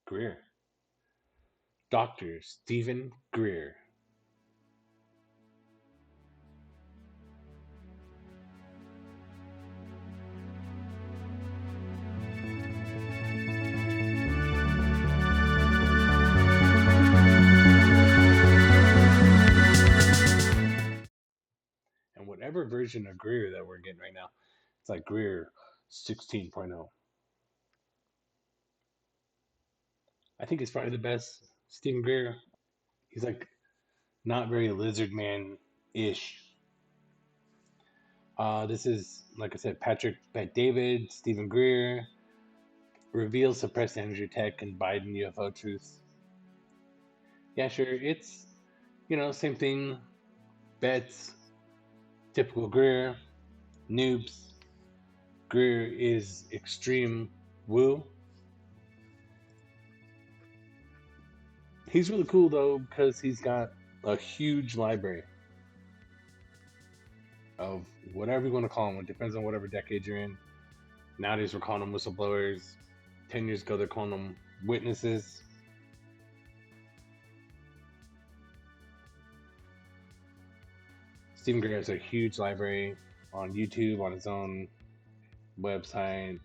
Greer. Dr. Stephen Greer. And whatever version of Greer that we're getting right now, it's like Greer 16.0. I think he's probably the best. Stephen Greer, he's like not very lizard man ish. This is, like I said, Patrick Bet David, Stephen Greer, reveals suppressed energy tech and Biden UFO truths. Yeah, sure, it's, same thing. Bets, typical Greer, noobs. Greer is extreme woo. He's really cool though because he's got a huge library of whatever you want to call them. It depends on whatever decade you're in. Nowadays we're calling them whistleblowers. 10 years ago they're calling them witnesses. Stephen Greer has a huge library on YouTube, on his own website.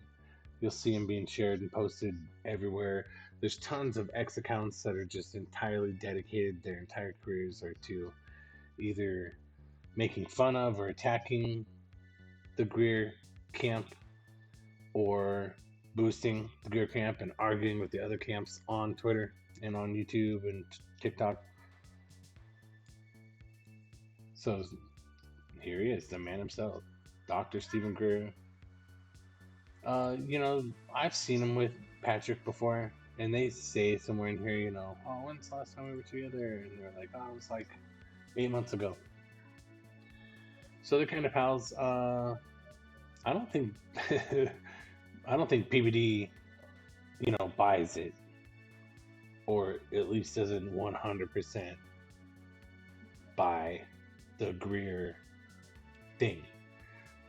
You'll see him being shared and posted everywhere. There's tons of X accounts that are just entirely dedicated, their entire careers are to either making fun of or attacking the Greer camp, or boosting the Greer camp and arguing with the other camps on Twitter and on YouTube and TikTok. So here he is, the man himself, Dr. Stephen Greer. I've seen him with Patrick before, and they say somewhere in here, oh, when's the last time we were together? And they're like, oh, it was like 8 months ago. So they're kind of pals. I don't think, I don't think PBD, buys it, or at least doesn't 100% buy the Greer thing.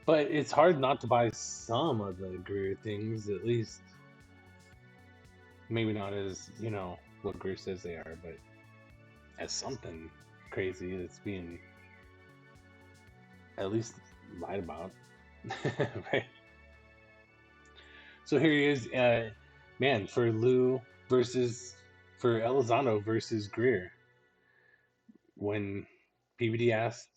But it's hard not to buy some of the Greer things, at least. Maybe not as, what Greer says they are, but as something crazy that's being at least lied about. Right? So here he is, man, for Elizondo versus Greer. When PBD asked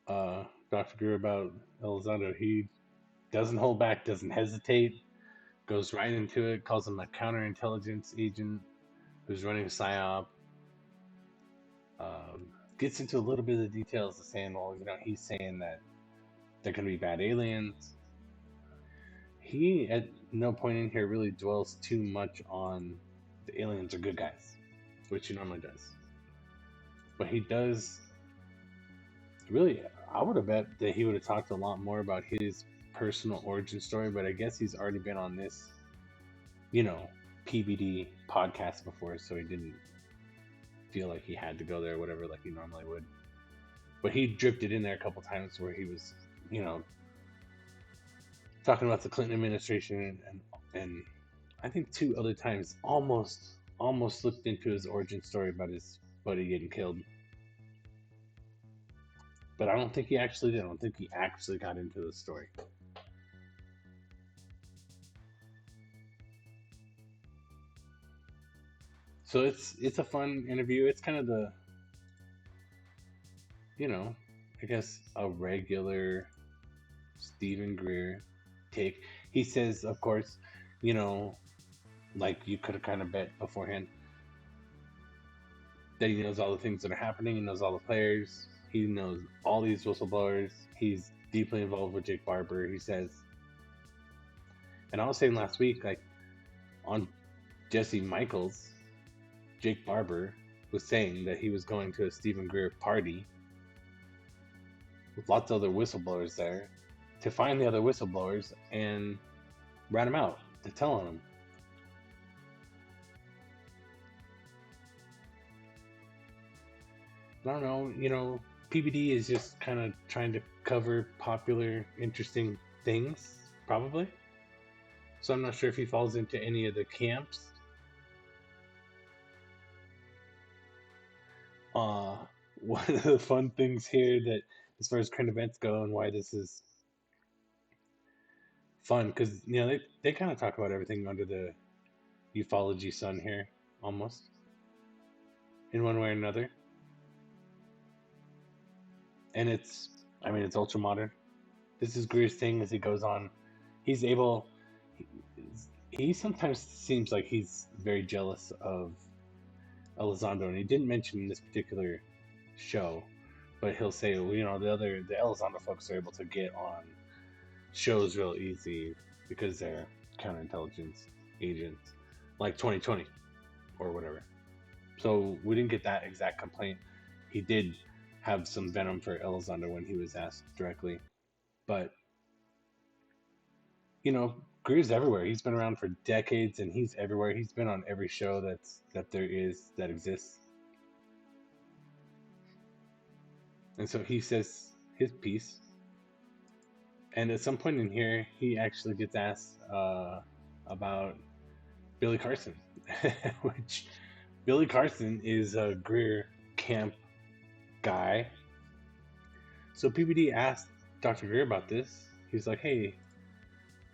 Dr. Greer about Elizondo, he doesn't hold back, doesn't hesitate, goes right into it, calls him a counterintelligence agent who's running a psyop. Gets into a little bit of the details of saying, well, he's saying that they're going to be bad aliens. He, at no point in here, really dwells too much on the aliens are good guys, which he normally does. But he does really, I would have bet that he would have talked a lot more about his personal origin story, but I guess he's already been on this, PBD podcast before, so he didn't feel like he had to go there or whatever like he normally would. But he drifted in there a couple times where he was, talking about the Clinton administration, and I think 2 other times almost looked into his origin story about his buddy getting killed. But I don't think he actually did. I don't think he actually got into the story. So it's a fun interview. It's kind of the, I guess a regular Stephen Greer take. He says, of course, like you could have kind of bet beforehand, that he knows all the things that are happening. He knows all the players. He knows all these whistleblowers. He's deeply involved with Jake Barber, he says. And I was saying last week, like on Jesse Michaels, Jake Barber was saying that he was going to a Stephen Greer party with lots of other whistleblowers there to find the other whistleblowers and rat them out, to tell on them. I don't know, PBD is just kind of trying to cover popular, interesting things, probably. So I'm not sure if he falls into any of the camps. One of the fun things here that, as far as current events go, and why this is fun, because they kind of talk about everything under the ufology sun here, almost in one way or another. And it's ultra modern. This is Greer's thing as he goes on. He's able. He, he sometimes seems like he's very jealous of Elizondo, and he didn't mention in this particular show, but he'll say, well, the Elizondo folks are able to get on shows real easy because they're counterintelligence agents, like 2020 or whatever. So we didn't get that exact complaint. He did have some venom for Elizondo when he was asked directly, but Greer's everywhere. He's been around for decades, and he's everywhere. He's been on every show that exists. And so he says his piece. And at some point in here, he actually gets asked about Billy Carson, which Billy Carson is a Greer camp guy. So PBD asked Dr. Greer about this. He's like, hey,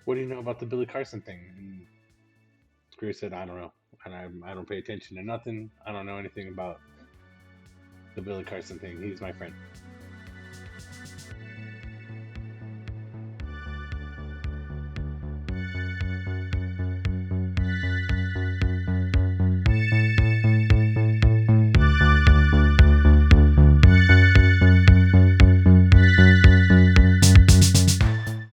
what do you know about the Billy Carson thing? And Greer said, I don't know. And I don't pay attention to nothing. I don't know anything about the Billy Carson thing. He's my friend.